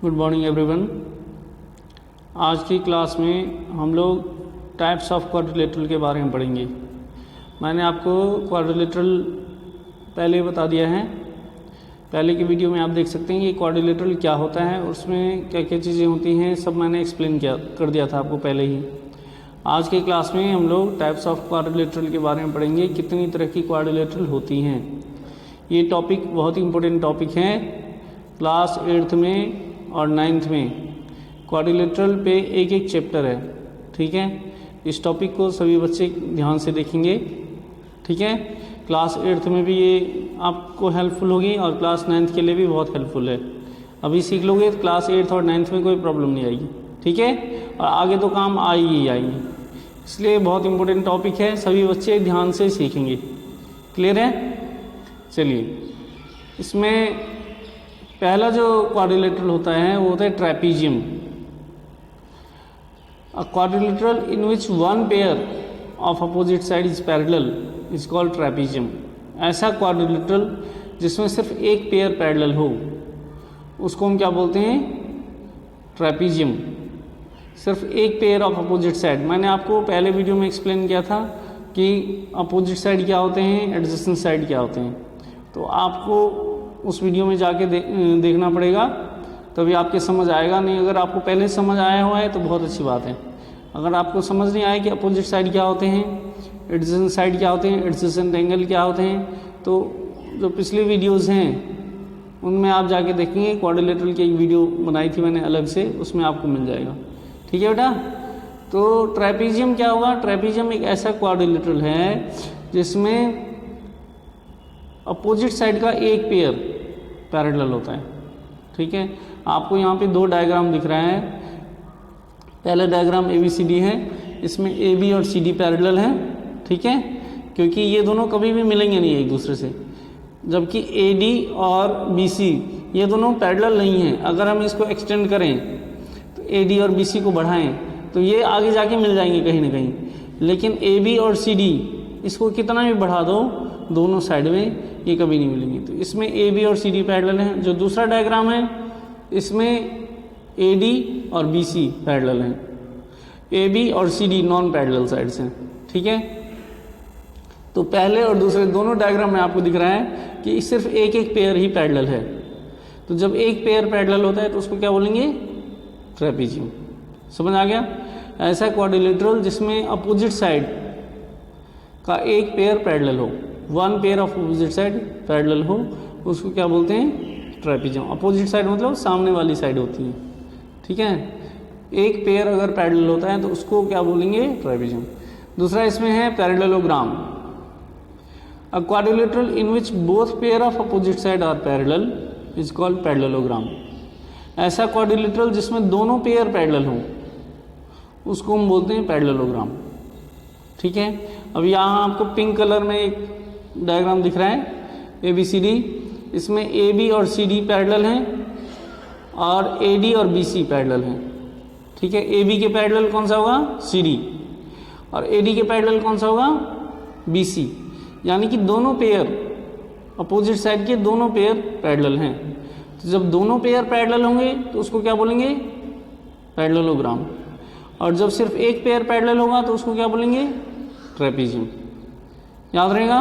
Good morning everyone. आज की class में हम लोग टाइप्स ऑफ क्वाड्रिलेटरल के बारे में पढ़ेंगे। मैंने आपको क्वाड्रिलेटरल पहले ही बता दिया है। पहले की वीडियो में आप देख सकते हैं कि क्वाड्रिलेटरल क्या होता है, उसमें क्या क्या चीज़ें होती हैं, सब मैंने एक्सप्लेन कर दिया था आपको पहले ही। आज की क्लास में हम लोग टाइप्स ऑफ क्वाड्रिलेटरल के बारे में पढ़ेंगे, कितनी तरह की क्वाड्रिलेटरल होती हैं। ये टॉपिक बहुत ही इम्पोर्टेंट टॉपिक है। क्लास 8th में और 9th में क्वाड्रिलेटरल पे एक एक चैप्टर है, ठीक है। इस टॉपिक को सभी बच्चे ध्यान से देखेंगे, ठीक है। क्लास 8th में भी ये आपको हेल्पफुल होगी और क्लास 9th के लिए भी बहुत हेल्पफुल है। अभी सीख लोगे तो क्लास 8th और 9th में कोई प्रॉब्लम नहीं आएगी, ठीक है। और आगे तो काम आएगी आएंगे, इसलिए बहुत इंपॉर्टेंट टॉपिक है, सभी बच्चे ध्यान से सीखेंगे। क्लियर है? चलिए, इसमें पहला जो क्वाड्रिलेटरल होता है वो होता है trapezium. A quadrilateral in which one pair of opposite side is parallel is called trapezium. ऐसा क्वाड्रिलेटरल जिसमें सिर्फ एक पेयर पैरेलल हो उसको हम क्या बोलते हैं? ट्रेपीजियम। सिर्फ एक पेयर ऑफ अपोजिट साइड, मैंने आपको पहले वीडियो में एक्सप्लेन किया था कि अपोजिट साइड क्या होते हैं, एडजेसेंट साइड क्या होते हैं। तो आपको उस वीडियो में जाके देखना पड़ेगा, तभी आपके समझ आएगा। नहीं, अगर आपको पहले समझ आया हुआ है तो बहुत अच्छी बात है। अगर आपको समझ नहीं आया कि अपोजिट साइड क्या होते हैं, एडजेसेंट साइड क्या होते हैं, एडजेसेंट एंगल क्या होते हैं, तो जो पिछली वीडियोस हैं उनमें आप जाके देखेंगे। क्वाड्रिलेटरल की एक वीडियो बनाई थी मैंने अलग से, उसमें आपको मिल जाएगा, ठीक है बेटा। तो ट्रेपीजियम क्या होगा? ट्रेपीजियम एक ऐसा क्वाड्रिलेटरल है जिसमें अपोजिट साइड का एक पेयर पैरेलल होता है, ठीक है। आपको यहाँ पे दो डायग्राम दिख रहा है। पहला डायग्राम ABCD है, इसमें AB और CD पैरेलल है, ठीक है, क्योंकि ये दोनों कभी भी मिलेंगे नहीं एक दूसरे से। जबकि AD और BC ये दोनों पैरेलल नहीं हैं। अगर हम इसको एक्सटेंड करें तो AD और BC को बढ़ाएं तो ये आगे जाके मिल जाएंगे कहीं ना कहीं। लेकिन AB और CD इसको कितना भी बढ़ा दो, दोनों साइड में ये कभी नहीं मिलेंगे। तो इसमें AB और CD पैरेलल हैं। जो दूसरा डायग्राम है इसमें AD और BC पैरेलल हैं। AB और CD नॉन पैरेलल साइड्स हैं, ठीक है। तो पहले और दूसरे दोनों डायग्राम में आपको दिख रहा है कि सिर्फ एक एक पेयर ही पैरेलल है। तो जब एक पेयर पैरेलल होता है तो उसको क्या बोलेंगे? ट्रेपीजियम। समझ आ गया? ऐसा क्वाड्रिलेटरल जिसमें अपोजिट साइड का एक पेयर पैरेलल हो, one pair of opposite side parallel हो, उसको क्या बोलते हैं? ट्रेपीजियम। अपोजिट साइड मतलब सामने वाली साइड होती है, ठीक है। एक पेयर अगर पैरेलल होता है तो उसको क्या बोलेंगे? ट्रेपीजियम। दूसरा इसमें है parallelogram. A quadrilateral in which both pair of opposite side are parallel is called parallelogram. ऐसा क्वाड्रिलेटरल जिसमें दोनों पेयर पैरेलल हो उसको हम बोलते हैं पैरेललोग्राम, ठीक है। अब यहाँ आपको पिंक कलर में एक डायग्राम दिख रहा है ABCD। इसमें AB और CD पैरेलल हैं और AD और BC पैरेलल हैं, ठीक है। AB के पैरेलल कौन सा होगा? CD। और AD के पैरेलल कौन सा होगा? BC। यानी कि दोनों पेयर अपोजिट साइड के दोनों पेयर पैरेलल हैं। तो जब दोनों पेयर पैरेलल होंगे तो उसको क्या बोलेंगे? पैरेललोग्राम। और जब सिर्फ एक पेयर पैरेलल होगा तो उसको क्या बोलेंगे? ट्रेपीजियम। याद रहेगा,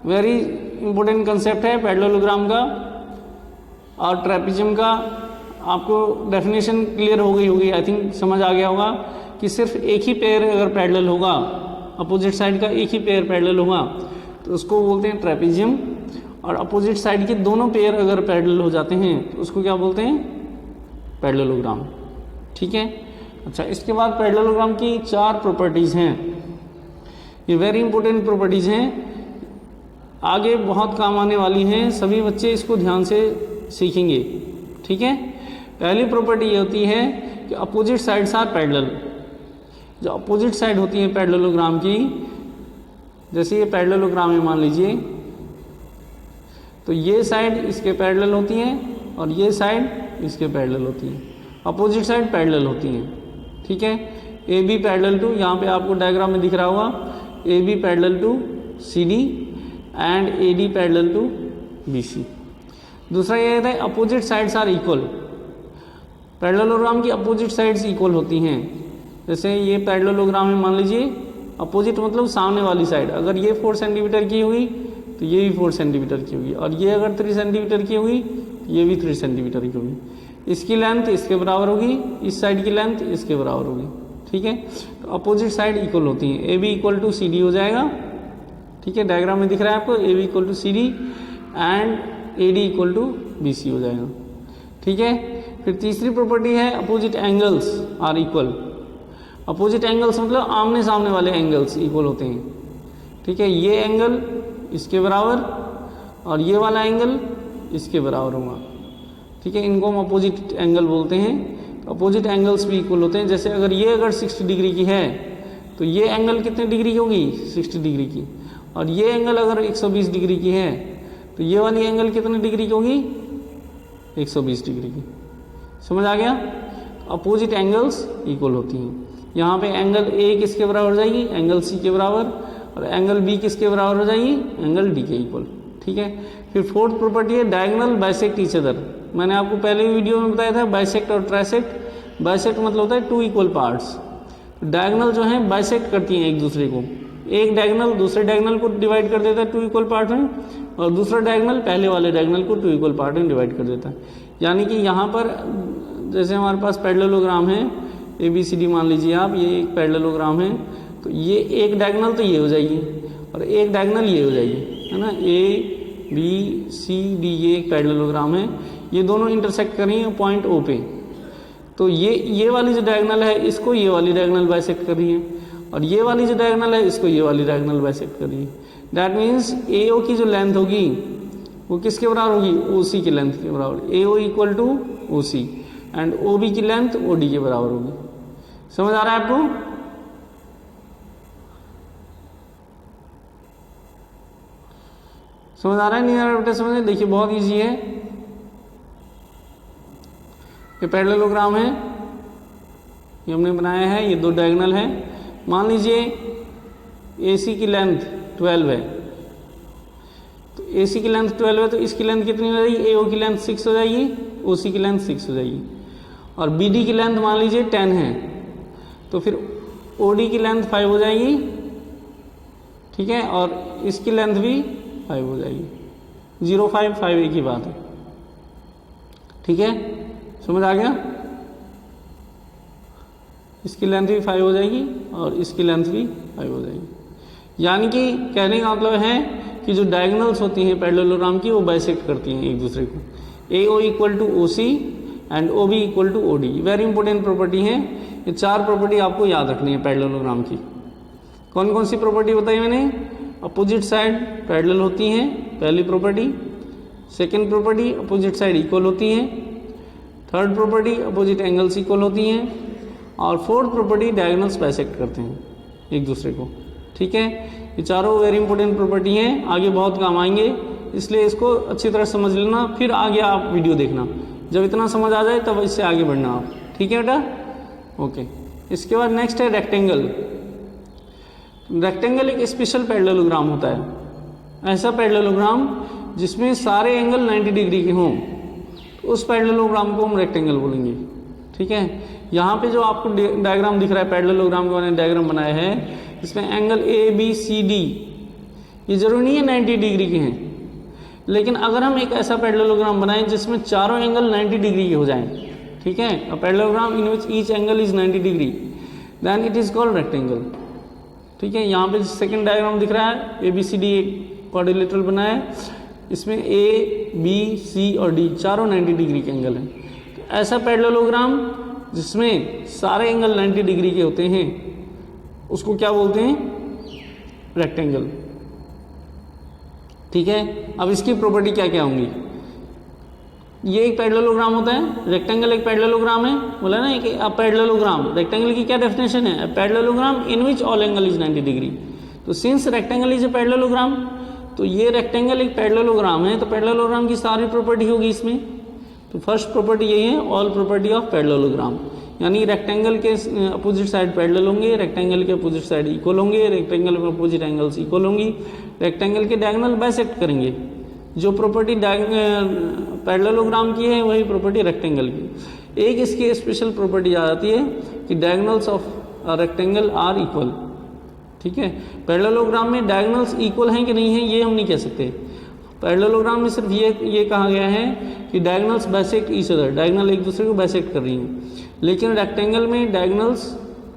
वेरी इंपॉर्टेंट कंसेप्ट है पैरेललोग्राम का और ट्रेपीजियम का। आपको डेफिनेशन क्लियर हो गई होगी, आई थिंक समझ आ गया होगा कि सिर्फ एक ही पेयर अगर पैरेलल होगा, अपोजिट साइड का एक ही पेयर पैरेलल होगा तो उसको बोलते हैं ट्रेपीजियम। और अपोजिट साइड के दोनों पेयर अगर पैरेलल हो जाते हैं तो उसको क्या बोलते हैं? पैरेललोग्राम, ठीक है। अच्छा, इसके बाद पैरेललोग्राम की 4 प्रॉपर्टीज़ हैं। ये वेरी इंपॉर्टेंट प्रॉपर्टीज़ हैं, आगे बहुत काम आने वाली हैं। सभी बच्चे इसको ध्यान से सीखेंगे, ठीक है। पहली प्रॉपर्टी ये होती है कि अपोजिट साइड्स आर पैरेलल। जो अपोजिट साइड होती है पैरेललोग्राम की, जैसे ये पैरेललोग्राम है मान लीजिए, तो ये साइड इसके पैरेलल होती हैं और ये साइड इसके पैरेलल होती हैं। अपोजिट साइड पैरेलल होती हैं, ठीक है। AB पैरेलल टू, यहाँ पे आपको डायग्राम में दिख रहा होगा, AB parallel to CD and AD parallel to BC। दूसरा ये है opposite sides are equal. Parallelogram की अपोजिट साइड्स इक्वल होती हैं। जैसे ये पैरेललोग्राम है, मान लीजिए अपोजिट मतलब सामने वाली साइड, अगर ये 4 सेंटीमीटर की हुई तो ये भी 4 सेंटीमीटर की होगी, और ये अगर 3 सेंटीमीटर की हुई तो ये भी 3 सेंटीमीटर की होगी। इसकी लेंथ इसके बराबर होगी, इस साइड की लेंथ इसके बराबर होगी। ठीक है, तो अपोजिट साइड इक्वल होती हैं। A B equal to C D हो जाएगा। ठीक है, डायग्राम में दिख रहा है आपको, A B equal to C D and A D equal to B C हो जाएगा। ठीक है, फिर तीसरी प्रॉपर्टी है opposite angles are equal. Opposite angles मतलब आमने सामने वाले एंगल्स इक्वल होते हैं। ठीक है, ये एंगल इसके बराबर और ये वाला एंगल इसके बराबर होगा। ठीक है, इनको हम अपोजिट एंगल बोलते हैं। तो अपोजिट एंगल्स भी इक्वल होते हैं। जैसे अगर ये अगर 60 डिग्री की है तो ये एंगल कितने डिग्री की होगी, 60 डिग्री की, और ये एंगल अगर 120 डिग्री की है तो ये वाली एंगल कितने डिग्री की होगी, 120 डिग्री की। समझ आ गया? अपोजिट एंगल्स इक्वल होती हैं। यहाँ पे एंगल ए किसके बराबर हो जाएगी, एंगल सी के बराबर, और एंगल बी किसके बराबर हो जाएगी, एंगल डी के इक्वल। ठीक है, फिर फोर्थ प्रॉपर्टी है डायगोनल बाइसेक्ट ईच अदर। मैंने आपको पहले वीडियो में बताया था बाइसेक्ट और ट्राइसेक्ट। बाइसेक्ट मतलब होता है 2 इक्वल पार्ट्स। डायगोनल जो है बाइसेक्ट करती हैं एक दूसरे को। एक डायगोनल दूसरे डायगोनल को डिवाइड कर देता है 2 इक्वल पार्ट में, और दूसरा डायगोनल पहले वाले डायगोनल को 2 इक्वल पार्ट में डिवाइड कर देता है। यानी कि यहाँ पर जैसे हमारे पास पैरेललोग्राम है ए बी सी डी, मान लीजिए आप, ये एक पैरेललोग्राम है, तो ये एक डायगोनल तो ये हो जाएगी और एक डायगोनल ये हो जाएगी, है ना। ए बी सी डी ये एक पैरेललोग्राम है, ये दोनों इंटरसेक्ट कर रही हैं पॉइंट ओ पे। तो ये वाली जो डायगोनल है इसको ये वाली डायगोनल बाइसेक्ट कर रही है, और ये वाली जो डायगोनल है इसको ये वाली डायगोनल बाइसेक्ट कर रही है। दैट मीन्स ए ओ की जो लेंथ होगी वो किसके बराबर होगी, ओ सी की लेंथ के बराबर। A O equal to O C and O B की लेंथ ओ डी के बराबर होगी। समझ आ रहा है आपको? समझ आ रहा है, नहीं आ रहा बेटा? समझ, देखिए बहुत इजी है। ये पैरेललोग्राम है, ये हमने बनाया है, ये 2 डायगोनल है। मान लीजिए AC की लेंथ 12 है, तो AC की लेंथ 12 है तो इसकी लेंथ कितनी हो जाएगी, AO की लेंथ 6 हो जाएगी, OC की लेंथ 6 हो जाएगी, और BD की लेंथ मान लीजिए 10 है, तो फिर OD की लेंथ 5 हो जाएगी। ठीक है, और इसकी लेंथ भी 5 हो जाएगी। 0 5 5 एक ही बात है। ठीक है, समझ आ गया? इसकी लेंथ भी 5 हो जाएगी और इसकी लेंथ भी 5 हो जाएगी। यानी कि कहने का मतलब है कि जो डायगोनल्स होती हैं पैरेललोग्राम की वो बाइसेक्ट करती हैं एक दूसरे को। AO equal to OC and OB equal to OD। Very important property है। ये 4 प्रॉपर्टी आपको याद रखनी है पैरेललोग्राम की। कौन कौन सी प्रॉपर्टी बताई मैंने? अपोजिट साइड पैरेलल होती हैं, पहली property. Second property opposite side equal होती हैं। Third property opposite angles equal होती हैं। और फोर्थ प्रॉपर्टी डायगोनल्स बाइसेक्ट करते हैं एक दूसरे को। ठीक है, ये चारों वेरी इंपॉर्टेंट प्रॉपर्टी हैं, आगे बहुत काम आएंगे, इसलिए इसको अच्छी तरह समझ लेना, फिर आगे आप वीडियो देखना। जब इतना समझ आ जाए तब इससे आगे बढ़ना आप। ठीक है बेटा? ओके, इसके बाद नेक्स्ट है रेक्टेंगल। रेक्टेंगल एक स्पेशल पैरेललोग्राम होता है, ऐसा पैरेललोग्राम जिसमें सारे एंगल 90 डिग्री के हों, उस पैरेललोग्राम को हम रेक्टेंगल बोलेंगे। ठीक है, यहाँ पे जो आपको डायग्राम दिख रहा है पैरेललोग्राम का मैंने डायग्राम बनाया है, इसमें एंगल ABCD ये जरूरी नहीं है 90 डिग्री के हैं, लेकिन अगर हम एक ऐसा पैरेललोग्राम बनाएं जिसमें चारों एंगल 90 डिग्री के हो जाएं, ठीक है, a parallelogram in which each angle is 90 degree, then it is called rectangle. ठीक है, यहाँ पे सेकंड डायग्राम दिख रहा है, ABCD एक क्वाड्रिलेटरल बनाया है, इसमें A, B, C और D चारों 90 डिग्री के एंगल हैं। तो ऐसा पैरेललोग्राम जिसमें सारे एंगल 90 डिग्री के होते हैं उसको क्या बोलते हैं? रेक्टेंगल। ठीक है, अब इसकी प्रॉपर्टी क्या क्या होंगी? ये एक पैरेललोग्राम होता है, रेक्टेंगल एक पैरेललोग्राम है, बोला ना एक पैरेललोग्राम। रेक्टेंगल की क्या डेफिनेशन है? Parallelogram in which all angle is 90 degree. तो since rectangle is a parallelogram, तो ये रेक्टेंगल एक पैरेललोग्राम है, तो पैरेललोग्राम की सारी प्रॉपर्टी होगी इसमें। तो फर्स्ट प्रॉपर्टी यही है, ऑल प्रॉपर्टी ऑफ पैरेललोग्राम, यानी रेक्टेंगल के अपोजिट साइड पैरेलल होंगे, रेक्टेंगल के अपोजिट साइड इक्वल होंगे, रेक्टेंगल में अपोजिट एंगल्स इक्वल होंगी, रेक्टेंगल के डायगोनल बाइसेक्ट करेंगे। जो प्रॉपर्टी पैरेललोग्राम की है वही प्रॉपर्टी रेक्टेंगल की। एक इसकी स्पेशल प्रॉपर्टी आ जाती है कि diagonals of rectangle are equal. ठीक है, पैरेललोग्राम में डायगोनल्स इक्वल हैं कि नहीं है ये हम नहीं कह सकते। पैरेललोग्राम में सिर्फ ये कहा गया है कि diagonals bisect each other, diagonal एक दूसरे को बाइसेक्ट कर रही हैं। लेकिन रेक्टेंगल में डायगोनल्स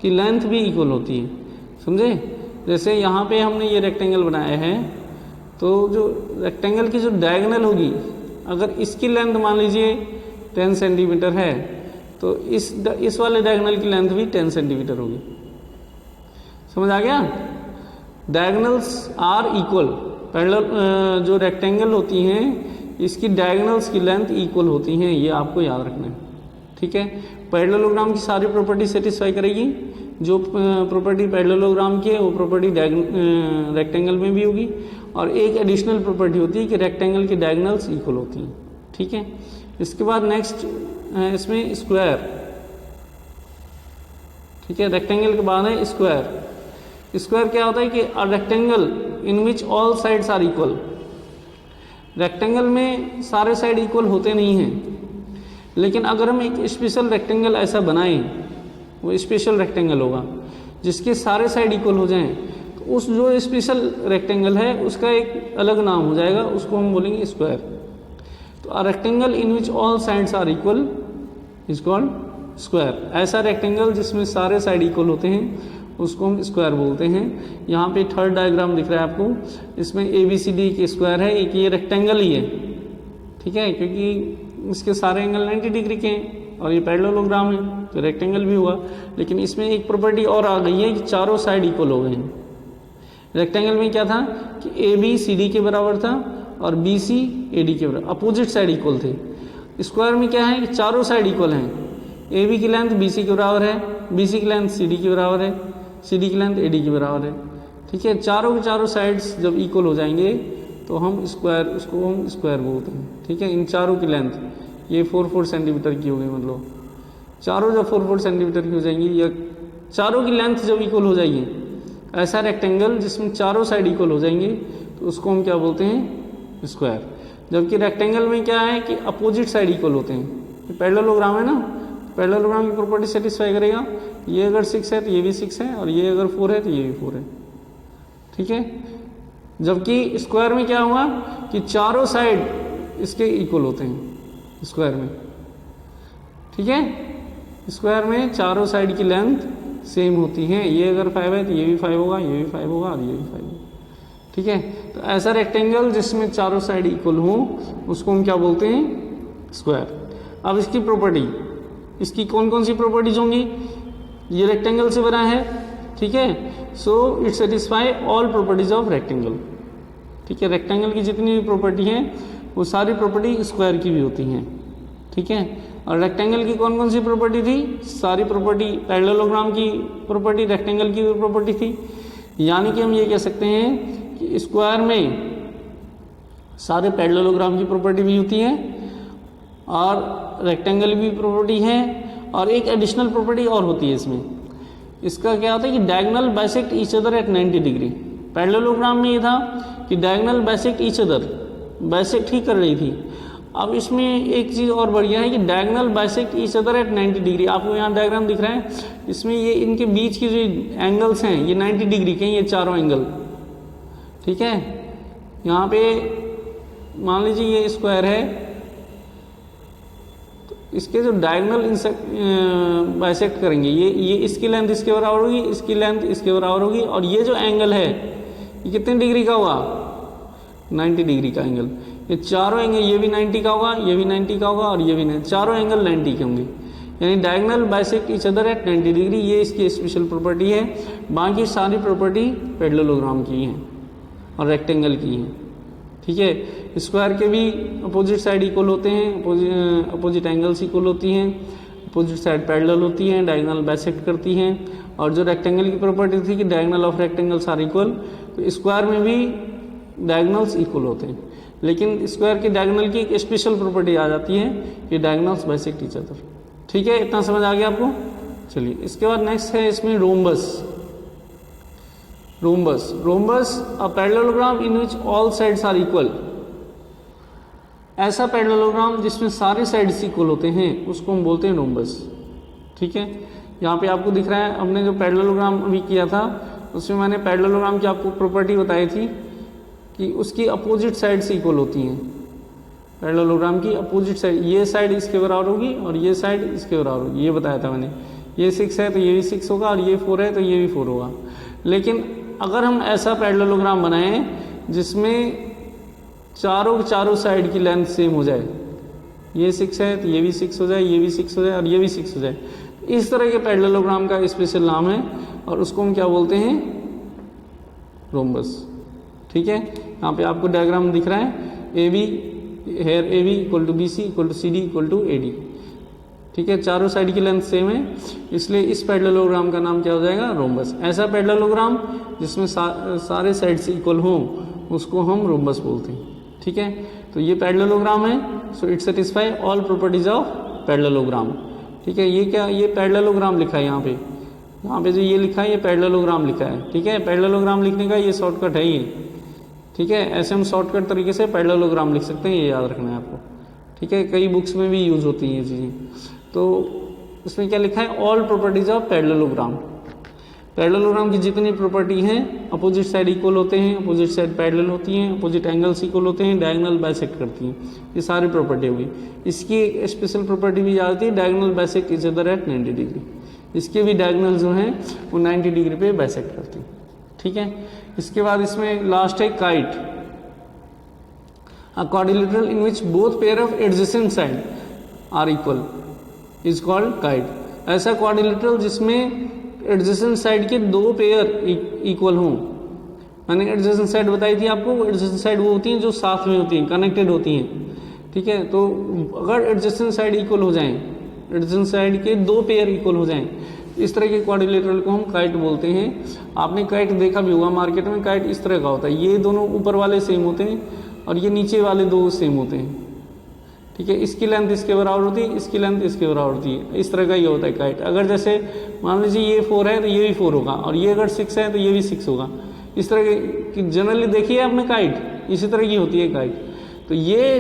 की लेंथ भी इक्वल होती है, समझे। जैसे यहाँ पे हमने ये रेक्टेंगल बनाया है, तो जो रेक्टेंगल की जो डायगोनल होगी, अगर इसकी लेंथ मान लीजिए 10 सेंटीमीटर है, तो इस वाले डायगोनल की लेंथ भी 10 सेंटीमीटर होगी। समझ आ गया। डायगोनल्स आर इक्वल, पैरेलल जो रेक्टेंगल होती हैं इसकी डायगोनल्स की लेंथ इक्वल होती हैं, ये आपको याद रखना है। ठीक है, पैरेललोग्राम की सारी प्रॉपर्टी सेटिस्फाई करेगी। जो प्रॉपर्टी पैरेललोग्राम की है वो प्रॉपर्टी रेक्टेंगल में भी होगी, और एक एडिशनल प्रॉपर्टी होती है कि रेक्टेंगल की डायगोनल्स इक्वल होती हैं। ठीक है, इसके बाद नेक्स्ट इसमें स्क्वायर। ठीक है, रेक्टेंगल के बाद है स्क्वायर। स्क्वायर क्या होता है कि a rectangle in which all sides are equal. Rectangle में सारे साइड इक्वल होते नहीं हैं, लेकिन अगर हम एक स्पेशल रेक्टेंगल ऐसा बनाएं, वो स्पेशल रेक्टेंगल होगा जिसके सारे साइड इक्वल हो जाएं, तो उस जो स्पेशल रेक्टेंगल है उसका एक अलग नाम हो जाएगा, उसको हम बोलेंगे स्क्वायर। तो a rectangle in which all sides are equal is called square. ऐसा रेक्टेंगल जिसमें सारे साइड इक्वल होते हैं उसको हम स्क्वायर बोलते हैं। यहाँ पे थर्ड डायग्राम दिख रहा है आपको, इसमें ABCD के स्क्वायर है, एक ये रेक्टेंगल ही है। ठीक है, क्योंकि इसके सारे एंगल 90 डिग्री के हैं और ये पैरेललोग्राम है तो रेक्टेंगल भी हुआ। लेकिन इसमें एक प्रॉपर्टी और आ गई है कि चारों साइड इक्वल हो गए हैं। रेक्टेंगल में क्या था कि AB CD के बराबर था और BC AD के बराबर, अपोजिट साइड इक्वल थे। स्क्वायर में क्या है कि चारों साइड इक्वल हैं। AB की लेंथ BC के बराबर है, BC की लेंथ CD के बराबर है, CD की लेंथ AD के बराबर है। ठीक है, चारों के चारों साइड्स जब इक्वल हो जाएंगे तो हम स्क्वायर, उसको हम स्क्वायर बोलते हैं। ठीक है, इन चारों की लेंथ ये 4 सेंटीमीटर की हो गई, मतलब चारों जब 4 सेंटीमीटर की हो जाएंगी, या चारों की लेंथ जब इक्वल हो जाएगी, ऐसा रेक्टेंगल जिसमें चारों साइड इक्वल हो जाएंगे तो उसको हम क्या बोलते हैं, स्क्वायर। जबकि रेक्टेंगल में क्या है कि अपोजिट साइड इक्वल होते हैं। पैरेललोग्राम है ना, पैरेललोग्राम की प्रॉपर्टी सेटिस्फाई करेगा। ये अगर 6 है तो ये भी 6 है, और ये अगर 4 है तो ये भी 4 है। ठीक है, जबकि स्क्वायर में क्या हुआ कि चारों साइड इसके इक्वल होते हैं स्क्वायर में। ठीक है, स्क्वायर में चारों साइड की लेंथ सेम होती है। ये अगर 5 है तो ये भी 5 होगा, ये भी 5 होगा और ये भी 5 होगा। ठीक है, तो ऐसा रेक्टेंगल जिसमें चारों साइड इक्वल हो उसको हम क्या बोलते हैं, स्क्वायर। अब इसकी प्रॉपर्टी, इसकी कौन कौन सी प्रॉपर्टीज होंगी। ये रेक्टेंगल से बना है, ठीक है, so it satisfy all properties of rectangle. ठीक है, रेक्टेंगल की जितनी भी प्रॉपर्टी हैं वो सारी प्रॉपर्टी स्क्वायर की भी होती हैं। ठीक है, और रेक्टेंगल की कौन कौन सी प्रॉपर्टी थी, सारी प्रॉपर्टी पैरेललोग्राम की प्रॉपर्टी रेक्टेंगल की प्रॉपर्टी थी। यानी कि हम ये कह सकते हैं कि स्क्वायर में सारे पैरेललोग्राम की प्रॉपर्टी भी होती है और रेक्टेंगल भी प्रॉपर्टी है, और एक एडिशनल प्रॉपर्टी और होती है इसमें। इसका क्या होता है कि diagonal bisect each other at 90 degree. Parallelogram में ये था कि diagonal bisect each other, bisect ही कर रही थी। अब इसमें एक चीज़ और बढ़िया है कि diagonal bisect each other at 90 degree. आपको यहाँ डायग्राम दिख रहा है, इसमें ये इनके बीच की जो एंगल्स हैं ये 90 डिग्री के हैं, ये चारों एंगल। ठीक है, यहाँ पे मान लीजिए ये स्क्वायर है, तो इसके जो डायगोनल बाइसेक्ट करेंगे, ये इसकी लेंथ इसके बराबर होगी, इसकी लेंथ इसके बराबर होगी, और ये जो एंगल है ये कितने डिग्री का हुआ, 90 डिग्री का एंगल। ये चारों एंगल, ये भी 90 का होगा, ये भी 90 का होगा, और ये भी 90, चारों एंगल 90 के होंगे। यानी diagonal bisect each other at 90 degree, ये इसकी स्पेशल प्रॉपर्टी है। बाकी सारी प्रॉपर्टी पैरेललोग्राम की हैं और रेक्टेंगल की हैं। ठीक है, स्क्वायर के भी अपोजिट साइड इक्वल होते हैं, अपोजिट एंगल्स इक्वल होती हैं, अपोजिट साइड पैरेलल होती हैं, डायगोनल बाइसेक्ट करती हैं। और जो रेक्टेंगल की प्रॉपर्टी थी कि diagonal of rectangles are equal, तो स्क्वायर में भी डायगोनल्स इक्वल होते हैं। लेकिन स्क्वायर की डायगोनल की एक स्पेशल प्रॉपर्टी आ जाती है कि डायगोनल्स बाइसेक्ट ईच अदर। ठीक है, इतना समझ आ गया आपको। चलिए, इसके बाद नेक्स्ट है इसमें rhombus. Rhombus, a parallelogram in which all sides are equal. ऐसा पैरेललोग्राम जिसमें सारे साइड्स इक्वल होते हैं उसको हम बोलते हैं रोम्बस। ठीक है, यहाँ पे आपको दिख रहा है, हमने जो पैरेललोग्राम अभी किया था उसमें मैंने पैरेललोग्राम की आपको प्रॉपर्टी बताई थी कि उसकी अपोजिट साइड्स इक्वल होती हैं। पैरेललोग्राम की अपोजिट साइड, ये साइड इसके बराबर होगी और ये साइड इसके बराबर होगी, ये बताया था मैंने। ये 6 है तो ये भी 6 होगा और ये 4 है तो ये भी 4 होगा। लेकिन अगर हम ऐसा पैरेललोग्राम बनाएं जिसमें चारों साइड की लेंथ सेम हो जाए, ये 6 है तो ये भी 6 हो जाए, ये भी 6 हो जाए और ये भी 6 हो जाए, इस तरह के पैरेललोग्राम का स्पेशल नाम है और उसको हम क्या बोलते हैं, रोम्बस। ठीक है, यहाँ पे आपको डायग्राम दिख रहा है, A B here A B equal to B C equal to C D equal to A D. ठीक है, चारों साइड की लेंथ सेम है, इसलिए इस पैरेललोग्राम का नाम क्या हो जाएगा, रोम्बस। ऐसा पैरेललोग्राम जिसमें सारे साइड्स इक्वल हों उसको हम रोम्बस बोलते हैं। ठीक है, तो ये पैरेललोग्राम है, so it satisfy all properties of parallelogram. ठीक है, ये क्या, ये पैरेललोग्राम लिखा है यहाँ पे जो ये लिखा है ये पैरेललोग्राम लिखा है। ठीक है, पैरेललोग्राम लिखने का ये शॉर्टकट है ये। ठीक है, ऐसे हम शॉर्टकट तरीके से पैरेललोग्राम लिख सकते हैं, ये याद रखना है आपको। ठीक है, कई बुक्स में भी यूज होती हैं ये चीज़ें। तो इसमें क्या लिखा है, all properties of parallelogram. Parallelogram की जितनी प्रॉपर्टी हैं, अपोजिट साइड इक्वल होते हैं, अपोजिट साइड पैरेलल होती हैं, अपोजिट एंगल्स इक्वल होते हैं, डायगोनल बाइसेक्ट करती हैं, ये सारी प्रॉपर्टी होगी। इसकी एक स्पेशल प्रॉपर्टी भी याद आती है, diagonal bisect each other at 90 degree. इसके भी डायगोनल जो हैं वो 90 डिग्री पे बाइसेक्ट करती हैं। ठीक है, इसके बाद इसमें लास्ट है kite, a quadrilateral in which both pair of adjacent side are equal is called kite. ऐसा क्वाड्रिलेटरल जिसमें एडजेसेंट साइड के दो पेयर इक्वल हों। मैंने एडजेसेंट साइड बताई थी आपको, एडजेसेंट साइड वो होती हैं जो साथ में होती हैं, कनेक्टेड होती हैं। ठीक है, तो अगर एडजेसेंट साइड इक्वल हो जाएं, एडजेसेंट साइड के दो पेयर इक्वल हो जाएं, इस तरह के क्वाड्रिलेटरल को हम काइट बोलते हैं। आपने काइट देखा भी होगा मार्केट में, काइट इस तरह का होता है, ये दोनों ऊपर वाले सेम होते हैं और ये नीचे वाले दो सेम होते हैं। ठीक है, इसकी लेंथ इसके बराबर होती है, इसकी लेंथ इसके बराबर होती है, इस तरह का ये होता है काइट। अगर जैसे मान लीजिए ये 4 है तो ये भी 4 होगा और ये अगर 6 है तो ये भी 6 होगा। इस तरह की जनरली देखिए आपने काइट, इसी तरह की होती है काइट। तो ये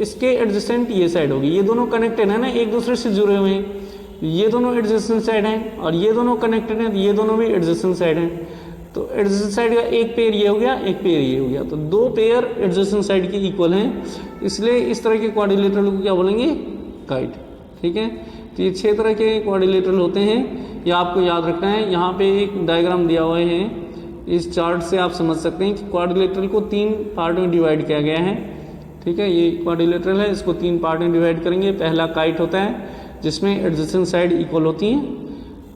इसके एडजेसेंट ये साइड होगी, ये दोनों कनेक्टेड है ना, एक दूसरे से जुड़े हुए हैं, ये दोनों एडजेसेंट साइड हैं और ये दोनों कनेक्टेड हैं, तो ये दोनों भी एडजेसेंट साइड हैं। तो एडजेसेंट साइड का एक पेयर ये हो गया, एक पेयर ये हो गया, तो दो पेयर एडजेसेंट साइड के इक्वल हैं, इसलिए इस तरह के क्वाड्रिलेटरल को क्या बोलेंगे, काइट। ठीक है, तो ये 6 तरह के क्वाड्रिलेटरल होते हैं, ये आपको याद रखना है। यहाँ पे एक डायग्राम दिया हुआ है, इस चार्ट से आप समझ सकते हैं कि क्वाड्रिलेटरल को 3 पार्ट में डिवाइड किया गया है। ठीक है, ये क्वाड्रिलेटरल है, इसको 3 पार्ट में डिवाइड करेंगे। पहला काइट होता है जिसमें एडजेसेंट साइड इक्वल होती हैं,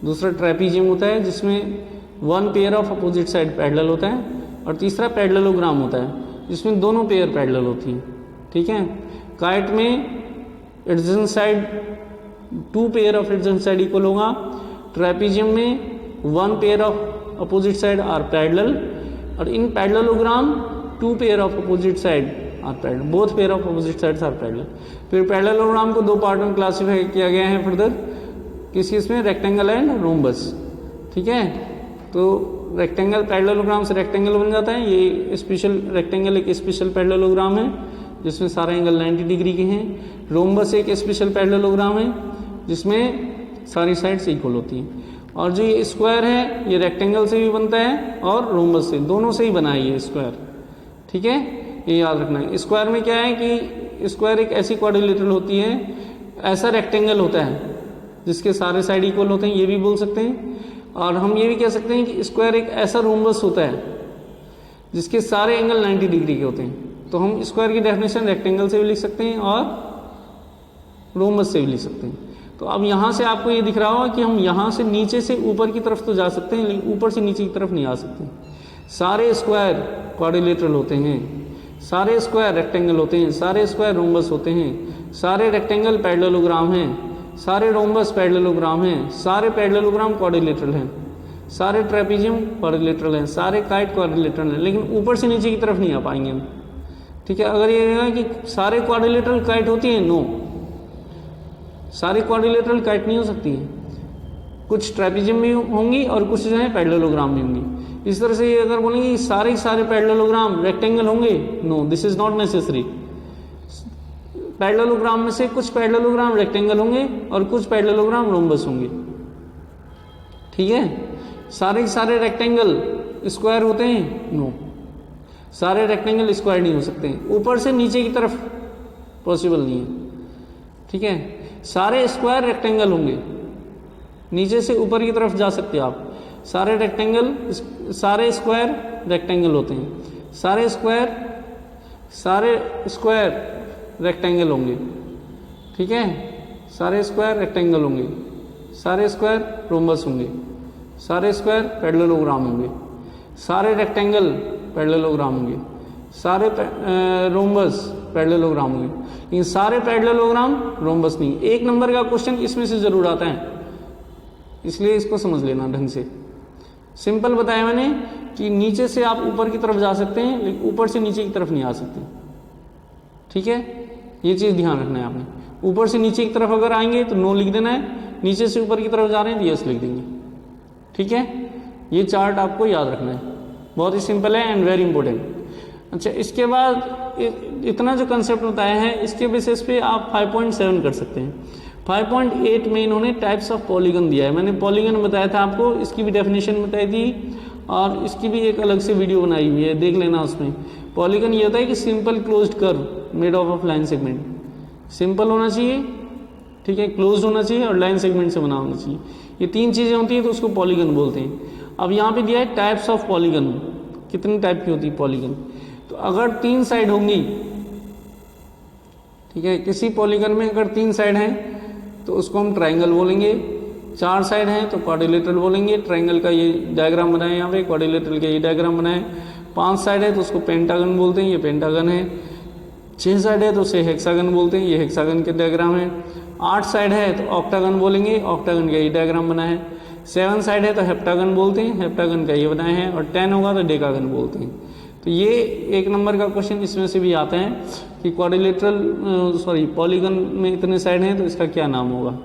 दूसरा ट्रेपीजियम होता है जिसमें 1 pair of opposite side parallel होता है, और तीसरा पैरेललोग्राम होता है जिसमें दोनों पेयर पैरेलल होती हैं। ठीक है, काइट में adjacent side 2 pair of adjacent side equal होगा, ट्रेपीजियम में 1 pair of opposite side are parallel, और in parallelogram 2 pair of opposite side are parallel, both pair of opposite sides are parallel. फिर parallelogram को 2 part में classify किया गया है further, किसी इसमें रेक्टेंगल एंड रोम्बस। ठीक है, तो रेक्टेंगल पैरेललोग्राम से रेक्टेंगल बन जाता है, ये स्पेशल रेक्टेंगल एक स्पेशल पैरेललोग्राम है जिसमें सारे एंगल 90 डिग्री के हैं। रोम्बस एक स्पेशल पैरेललोग्राम है जिसमें सारी साइड्स इक्वल होती हैं। और जो ये स्क्वायर है ये रेक्टेंगल से भी बनता है और रोम्बस से, दोनों से ही बना है ये स्क्वायर। ठीक है, ये याद रखना है। स्क्वायर में क्या है कि स्क्वायर एक ऐसी क्वाड्रिलेटरल होती है, ऐसा रेक्टेंगल होता है जिसके सारे साइड इक्वल होते हैं, ये भी बोल सकते हैं। और हम ये भी कह सकते हैं कि स्क्वायर एक ऐसा रोम्बस होता है जिसके सारे एंगल 90 डिग्री के होते हैं। तो हम स्क्वायर की डेफिनेशन रेक्टेंगल से भी लिख सकते हैं और रोम्बस से भी लिख सकते हैं। तो अब यहाँ से आपको ये दिख रहा होगा कि हम यहाँ से नीचे से ऊपर की तरफ तो जा सकते हैं, लेकिन ऊपर से नीचे की तरफ नहीं आ सकते। सारे स्क्वायर क्वाड्रिलेटरल होते हैं, सारे स्क्वायर रेक्टेंगल होते हैं, सारे स्क्वायर रोम्बस होते हैं, सारे रेक्टेंगल पैरेललोग्राम हैं, सारे रोम्बस पैरेललोग्राम हैं, सारे पैरेललोग्राम क्वाड्रिलेटरल हैं, सारे ट्रेपीजियम क्वाड्रिलेटरल हैं, सारे काइट क्वाड्रिलेटरल हैं, लेकिन ऊपर से नीचे की तरफ नहीं आ पाएंगे हम। ठीक है, अगर ये रहेगा कि सारे क्वाड्रिलेटरल काइट होती हैं, नो, सारे क्वाड्रिलेटरल काइट नहीं हो सकती है, कुछ ट्रेपीजियम भी होंगी और कुछ जो है पैरेललोग्राम भी होंगी। इस तरह से ये अगर बोलेंगे सारे पैरेललोग्राम रेक्टेंगल होंगे, no, this is not necessary. Parallelogram में से कुछ पैरेललोग्राम रेक्टेंगल होंगे और कुछ पैरेललोग्राम रोम्बस होंगे। ठीक है, सारे के सारे रेक्टेंगल स्क्वायर होते हैं? नो, सारे रेक्टेंगल स्क्वायर नहीं हो सकते, ऊपर से नीचे की तरफ पॉसिबल नहीं है। ठीक है, सारे स्क्वायर रेक्टेंगल होंगे, नीचे से ऊपर की तरफ जा सकते हो आप। सारे स्क्वायर रेक्टेंगल होते हैं, सारे स्क्वायर रेक्टेंगल होंगे। ठीक है, सारे स्क्वायर रेक्टेंगल होंगे, सारे स्क्वायर रोम्बस होंगे, सारे स्क्वायर पैरेललोग्राम होंगे, सारे रेक्टेंगल पैरेललोग्राम होंगे, सारे रोम्बस पैरेललोग्राम होंगे, लेकिन सारे पैरेललोग्राम रोम्बस नहीं। एक नंबर का क्वेश्चन इसमें से जरूर आता है, इसलिए इसको समझ लेना ढंग से। सिंपल बताया मैंने कि नीचे से आप ऊपर की तरफ जा सकते हैं, लेकिन ऊपर से नीचे की तरफ नहीं आ सकते। ठीक है, ये चीज़ ध्यान रखना है आपने। ऊपर से नीचे की तरफ अगर आएंगे तो नो लिख देना है, नीचे से ऊपर की तरफ जा रहे हैं तो यस लिख देंगे। ठीक है, ये चार्ट आपको याद रखना है, बहुत ही सिंपल है एंड वेरी इंपॉर्टेंट। अच्छा, इसके बाद इतना जो कंसेप्ट बताया है, इसके बेसिस पे आप 5.7 कर सकते हैं। 5.8 में इन्होंने टाइप्स ऑफ पॉलीगन दिया है। मैंने पॉलीगन बताया था आपको, इसकी भी डेफिनेशन बताई थी और इसकी भी एक अलग से वीडियो बनाई हुई है, देख लेना उसमें। पॉलीगन ये होता है कि simple closed curve made of line segment. Simple होना चाहिए, ठीक है, क्लोज्ड होना चाहिए और लाइन सेगमेंट से बना होना चाहिए। ये तीन चीज़ें होती हैं तो उसको पॉलीगन बोलते हैं। अब यहाँ पे दिया है टाइप्स ऑफ पॉलीगन, कितनी टाइप की होती है पॉलीगन। तो अगर 3 साइड होंगी, ठीक है, किसी पॉलीगन में अगर 3 साइड हैं तो उसको हम ट्राइंगल बोलेंगे। 4 साइड हैं तो क्वाड्रिलेटरल बोलेंगे। ट्राइंगल का ये डायग्राम बनाए यहाँ पे, क्वाड्रिलेटरल का ये डायग्राम बनाए। 5 साइड है तो उसको पेंटागन बोलते हैं, ये पेंटागन है। 6 साइड है तो उसे हेक्सागन बोलते हैं, ये हेक्सागन के डायग्राम है। 8 साइड है तो ऑक्टागन बोलेंगे, ऑक्टागन का ये डायग्राम बना है। 7 साइड है तो हेप्टागन बोलते हैं, हेप्टागन का ये बनाए हैं। और 10 होगा तो डेकागन बोलते हैं। तो ये 1 नंबर का क्वेश्चन इसमें से भी आता है कि पॉलीगन में इतने साइड हैं तो इसका क्या नाम होगा,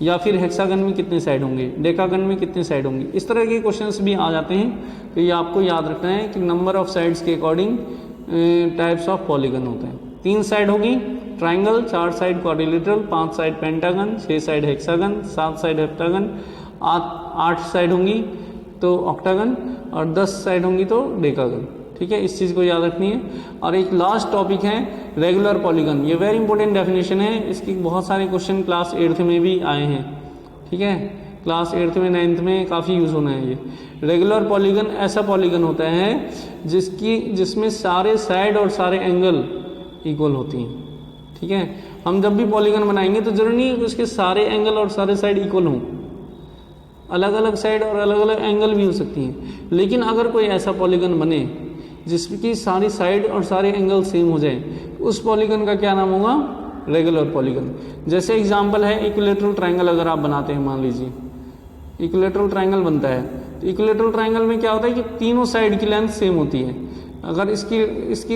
या फिर हेक्सागन में कितने साइड होंगे, डेकागन में कितने साइड होंगे। इस तरह के क्वेश्चंस भी आ जाते हैं। तो ये आपको याद रखना है कि नंबर ऑफ साइड्स के अकॉर्डिंग टाइप्स ऑफ पॉलीगन होते हैं। 3 साइड होगी triangle, 4 side quadrilateral, 5 side pentagon, 6 side hexagon, 7 side heptagon, 8 side होंगी तो ऑक्टागन और 10 साइड होंगी तो डेकागन। ठीक है, इस चीज़ को याद रखनी है। और एक लास्ट टॉपिक है रेगुलर पॉलीगन। ये वेरी इंपॉर्टेंट डेफिनेशन है, इसकी बहुत सारे क्वेश्चन क्लास 8th में भी आए हैं। ठीक है, क्लास 8th में 9th में काफ़ी यूज़ होना है ये। रेगुलर पॉलीगन ऐसा पॉलीगन होता है जिसमें सारे साइड और सारे एंगल इक्वल होती हैं। ठीक है, हम जब भी पॉलीगन बनाएंगे तो जरूरी नहीं है कि उसके सारे एंगल और सारे साइड इक्वल हों, अलग अलग साइड और अलग अलग एंगल भी हो सकती हैं। लेकिन अगर कोई ऐसा पॉलीगन बने जिसकी सारी साइड और सारे एंगल सेम हो जाए, उस पॉलीगन का क्या नाम होगा, रेगुलर पॉलीगन। जैसे एग्जांपल है इक्विलेटरल ट्रायंगल अगर आप बनाते हैं, मान लीजिए इक्विलेटरल ट्रायंगल बनता है, तो इक्विलेटरल ट्रायंगल में क्या होता है कि तीनों साइड की लेंथ सेम होती है। अगर इसकी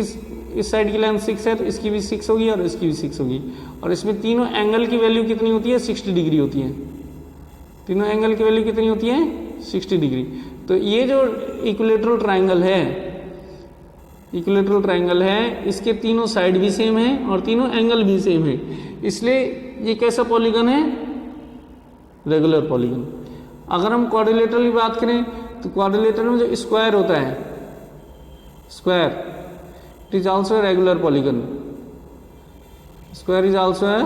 इस साइड की लेंथ 6 है तो इसकी भी 6 होगी और इसकी भी 6 होगी। और इसमें तीनों एंगल की वैल्यू कितनी होती है, 60 डिग्री होती है। तीनों एंगल की वैल्यू कितनी होती है, 60 डिग्री। तो ये जो इक्विलेटरल ट्रायंगल है, इसके तीनों साइड भी सेम है और तीनों एंगल भी सेम है, इसलिए ये कैसा पॉलीगन है, रेगुलर पॉलीगन। अगर हम क्वाड्रिलेटरल की बात करें तो क्वाड्रिलेटरल में जो स्क्वायर होता है, square, it is also regular polygon. Square is also है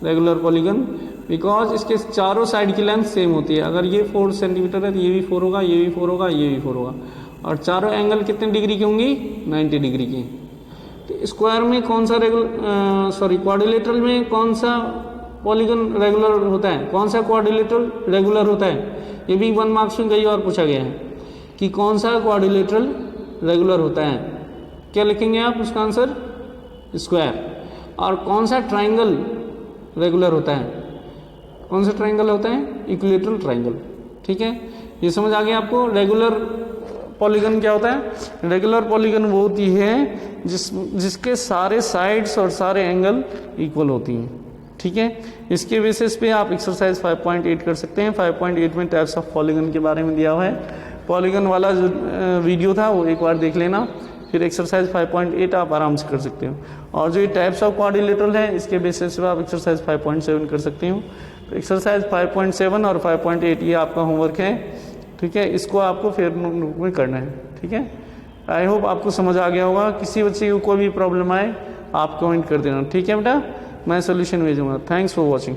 रेगुलर पॉलीगन बिकॉज इसके चारों साइड की लेंथ सेम होती है। अगर ये 4 सेंटीमीटर है तो ये भी 4 होगा, ये भी 4 होगा, ये भी 4 होगा। और चारों एंगल कितने डिग्री की होंगी, 90 डिग्री की। तो स्क्वायर में कौन सा क्वाड्रिलेटरल में कौन सा पॉलीगन रेगुलर होता है, कौन सा क्वाड्रिलेटरल रेगुलर होता है, ये भी 1 मार्क्स में कई बार पूछा गया है कि कौन सा क्वाड्रिलेटरल रेगुलर होता है। क्या लिखेंगे आप उसका आंसर, स्क्वायर। और कौन सा ट्राइंगल रेगुलर होता है, कौन सा ट्राइंगल होता है, इक्विलेटरल ट्राइंगल। ठीक है, ये समझ आ गया आपको। रेगुलर पॉलीगन क्या होता है, रेगुलर पॉलीगन वो होती है जिसके सारे साइड्स और सारे एंगल इक्वल होती हैं। ठीक है, इसके बेसिस पे आप एक्सरसाइज 5.8 कर सकते हैं। 5.8 में टाइप्स ऑफ पॉलीगन के बारे में दिया हुआ है। पॉलीगन वाला जो वीडियो था वो एक बार देख लेना, फिर एक्सरसाइज 5.8 आप आराम से कर सकते हो। और जो ये टाइप्स ऑफ क्वाड्रिलेटरल है इसके बेसिस पे आप एक्सरसाइज 5.7 कर सकते हो। तो एक्सरसाइज 5.7 और 5.8 ये आपका होमवर्क है, ठीक है, इसको आपको फिर नोटबुक में करना है, ठीक है। आई होप आपको समझ आ गया होगा। किसी बच्चे को कोई भी प्रॉब्लम आए आप कमेंट कर देना, ठीक है बेटा, मैं सोल्यूशन भेजूंगा। Thanks for watching.